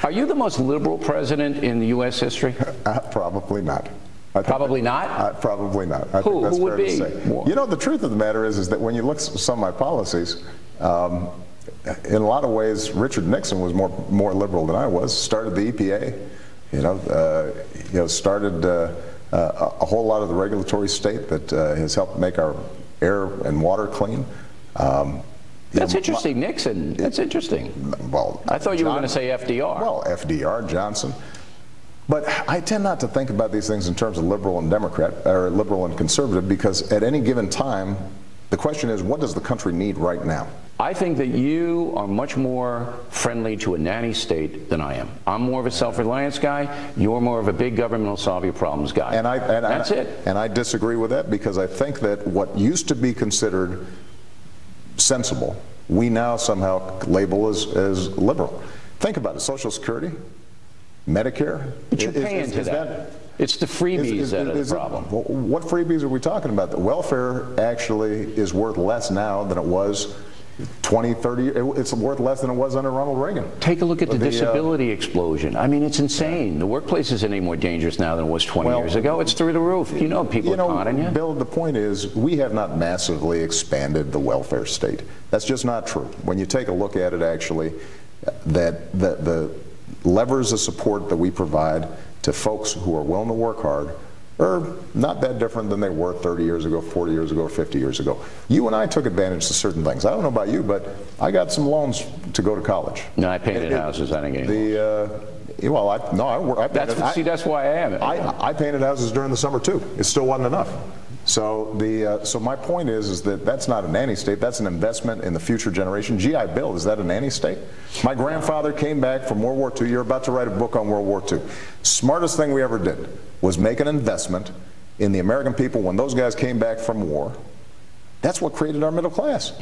Are you the most liberal president in the U.S. history? Probably not. Probably not? Probably not. I Who think that's would fair be? to say. You know, the truth of the matter is that when you look at some of my policies, in a lot of ways, Richard Nixon was more liberal than I was. Started the EPA, started a whole lot of the regulatory state that has helped make our air and water clean. That's interesting, Nixon. That's interesting. Well, I thought you were going to say FDR. Well, FDR, Johnson. But I tend not to think about these things in terms of liberal and Democrat, or liberal and conservative, because at any given time, the question is, what does the country need right now? I think that you are much more friendly to a nanny state than I am. I'm more of a self-reliance guy. You're more of a big government will solve your problems guy. That's it. And I disagree with that, because I think that what used to be considered sensible, we now somehow label as liberal. Think about it: Social Security, Medicare. But you're paying to that. It's the freebies that are the problem. What freebies are we talking about? The welfare actually is worth less now than it was 20, 30 years. It's worth less than it was under Ronald Reagan. Take a look at the disability explosion. I mean, it's insane. The workplace isn't any more dangerous now than it was 20 years ago. It's through the roof. You know, people are conning you. Bill, the point is, we have not massively expanded the welfare state. That's just not true. When you take a look at it, actually, that the levers of support that we provide to folks who are willing to work hard are not that different than they were 30 years ago, 40 years ago, 50 years ago. You and I took advantage of certain things. I don't know about you, but I got some loans to go to college. No, I painted houses. I didn't get any loans. That's why I am. I painted houses during the summer too. It still wasn't enough. So so my point is that that's not a nanny state. That's an investment in the future generation. GI Bill, is that a nanny state? My grandfather came back from World War II. You're about to write a book on World War II. Smartest thing we ever did was make an investment in the American people when those guys came back from war. That's what created our middle class.